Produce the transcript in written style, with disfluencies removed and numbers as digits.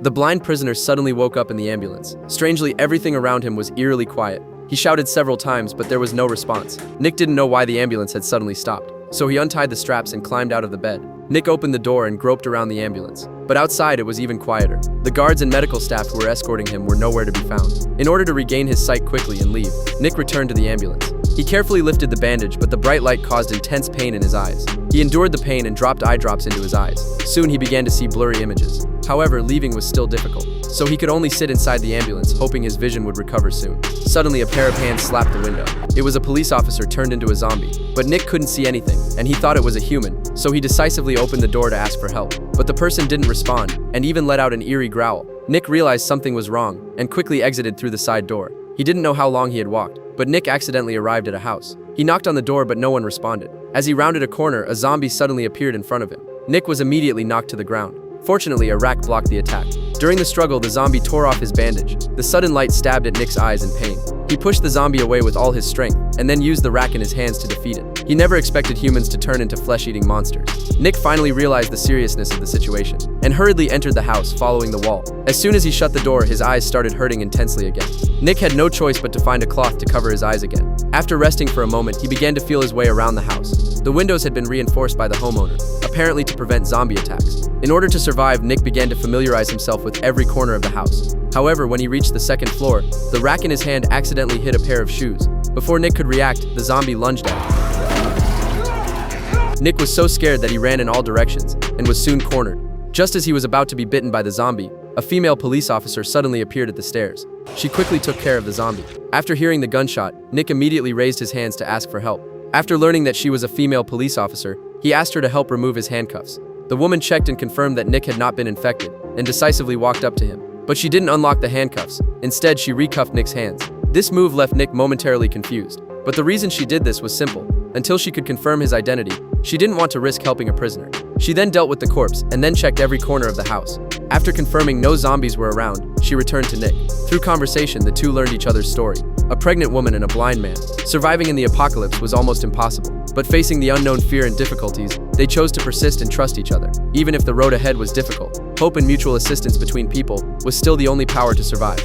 The blind prisoner suddenly woke up in the ambulance. Strangely, everything around him was eerily quiet. He shouted several times, but there was no response. Nick didn't know why the ambulance had suddenly stopped, so he untied the straps and climbed out of the bed. Nick opened the door and groped around the ambulance. But outside, it was even quieter. The guards and medical staff who were escorting him were nowhere to be found. In order to regain his sight quickly and leave, Nick returned to the ambulance. He carefully lifted the bandage, but the bright light caused intense pain in his eyes. He endured the pain and dropped eye drops into his eyes. Soon he began to see blurry images. However, leaving was still difficult, so he could only sit inside the ambulance, hoping his vision would recover soon. Suddenly, a pair of hands slapped the window. It was a police officer turned into a zombie, but Nick couldn't see anything, and he thought it was a human, so he decisively opened the door to ask for help. But the person didn't respond, and even let out an eerie growl. Nick realized something was wrong, and quickly exited through the side door. He didn't know how long he had walked, but Nick accidentally arrived at a house. He knocked on the door, but no one responded. As he rounded a corner, a zombie suddenly appeared in front of him. Nick was immediately knocked to the ground. Fortunately, a rack blocked the attack. During the struggle, the zombie tore off his bandage. The sudden light stabbed at Nick's eyes in pain. He pushed the zombie away with all his strength, and then used the rack in his hands to defeat it. He never expected humans to turn into flesh-eating monsters. Nick finally realized the seriousness of the situation, and hurriedly entered the house, following the wall. As soon as he shut the door, his eyes started hurting intensely again. Nick had no choice but to find a cloth to cover his eyes again. After resting for a moment, he began to feel his way around the house. The windows had been reinforced by the homeowner, apparently to prevent zombie attacks. In order to survive, Nick began to familiarize himself with every corner of the house. However, when he reached the second floor, the rack in his hand accidentally hit a pair of shoes. Before Nick could react, the zombie lunged at him. Nick was so scared that he ran in all directions, and was soon cornered. Just as he was about to be bitten by the zombie, a female police officer suddenly appeared at the stairs. She quickly took care of the zombie. After hearing the gunshot, Nick immediately raised his hands to ask for help. After learning that she was a female police officer, he asked her to help remove his handcuffs. The woman checked and confirmed that Nick had not been infected, and decisively walked up to him. But she didn't unlock the handcuffs. Instead, she recuffed Nick's hands. This move left Nick momentarily confused. But the reason she did this was simple. Until she could confirm his identity, she didn't want to risk helping a prisoner. She then dealt with the corpse, and then checked every corner of the house. After confirming no zombies were around, she returned to Nick. Through conversation, the two learned each other's story. A pregnant woman and a blind man. Surviving in the apocalypse was almost impossible. But facing the unknown fear and difficulties, they chose to persist and trust each other. Even if the road ahead was difficult, hope and mutual assistance between people was still the only power to survive.